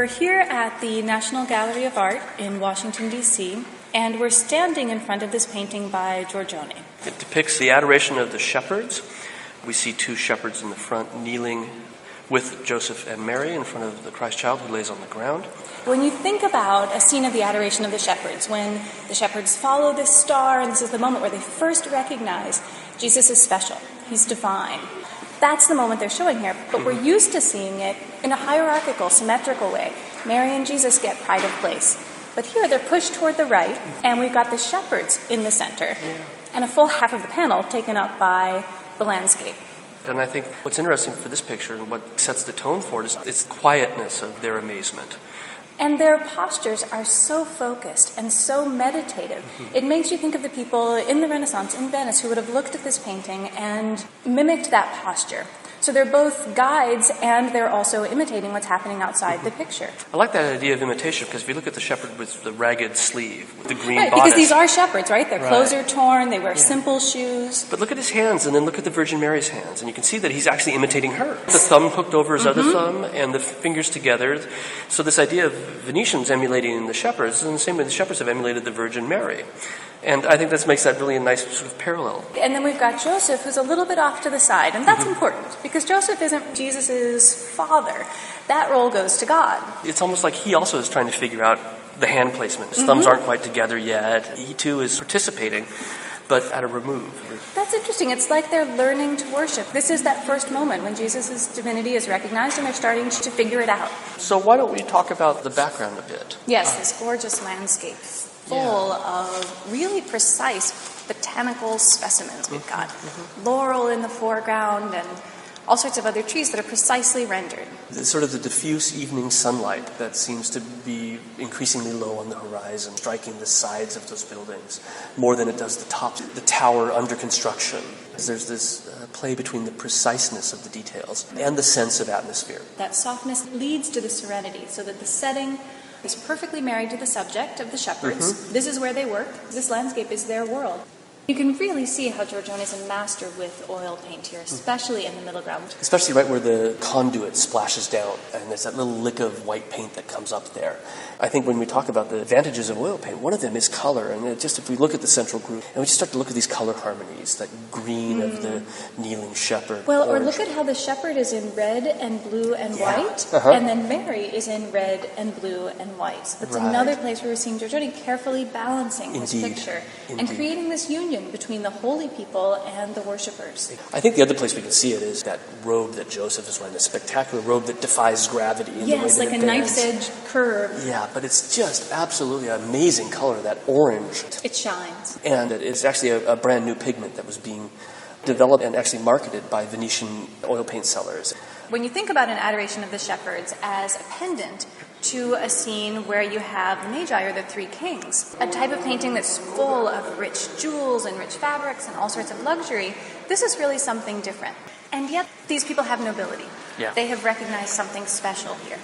We're here at the National Gallery of Art in Washington, D.C., and we're standing in front of this painting by Giorgione. It depicts the adoration of the shepherds. We see two shepherds in the front kneeling with Joseph and Mary in front of the Christ child who lays on the ground. When you think about a scene of the adoration of the shepherds, when the shepherds follow this star, and this is the moment where they first recognize Jesus is special, he's divine. That's the moment they're showing here, but we're used to seeing it in a hierarchical, symmetrical way. Mary and Jesus get pride of place. But here they're pushed toward the right, and we've got the shepherds in the center, and a full half of the panel taken up by the landscape. And I think what's interesting for this picture and what sets the tone for it is its quietness of their amazement. And their postures are so focused and so meditative. It makes you think of the people in the Renaissance in Venice who would have looked at this painting and mimicked that posture. So they're both guides and they're also imitating what's happening outside the picture. I like that idea of imitation because if you look at the shepherd with the ragged sleeve, with the green bodice. Because these are shepherds, right? Their clothes are torn, they wear simple shoes. But look at his hands and then look at the Virgin Mary's hands and you can see that he's actually imitating her. The thumb hooked over his other thumb and the fingers together. So this idea of Venetians emulating the shepherds is in the same way the shepherds have emulated the Virgin Mary. And I think that makes that really a nice sort of parallel. And then we've got Joseph, who's a little bit off to the side. And that's important, because Joseph isn't Jesus' father. That role goes to God. It's almost like he also is trying to figure out the hand placement. His thumbs aren't quite together yet. He too is participating, but at a remove. That's interesting. It's like they're learning to worship. This is that first moment when Jesus' divinity is recognized and they're starting to figure it out. So why don't we talk about the background a bit? Yes, this gorgeous landscape full of really precise botanical specimens. We've got laurel in the foreground and all sorts of other trees that are precisely rendered. It's sort of the diffuse evening sunlight that seems to be increasingly low on the horizon, striking the sides of those buildings more than it does the top, the tower under construction. There's this play between the preciseness of the details and the sense of atmosphere. That softness leads to the serenity, so that the setting is perfectly married to the subject of the shepherds. This is where they work. This landscape is their world. You can really see how Giorgione is a master with oil paint here, especially in the middle ground. Especially right where the conduit splashes down, and there's that little lick of white paint that comes up there. I think when we talk about the advantages of oil paint, one of them is color. And if we look at the central group, and we just start to look at these color harmonies, that green of the kneeling shepherd. Well, orange. or look at how the shepherd is in red and blue and white, and then Mary is in red and blue and white. So that's another place where we're seeing Giorgione carefully balancing this picture and creating this union between the holy people and the worshippers. I think the other place we can see it is that robe that Joseph is wearing, a spectacular robe that defies gravity. Yes, like a knife's edge curve. Yeah, but it's just absolutely amazing color, that orange. It shines. And it's actually a brand new pigment that was being developed and actually marketed by Venetian oil paint sellers. When you think about an adoration of the shepherds as a pendant to a scene where you have the Magi or the Three Kings, a type of painting that's full of rich jewels and rich fabrics and all sorts of luxury, this is really something different. And yet, these people have nobility. Yeah. They have recognized something special here.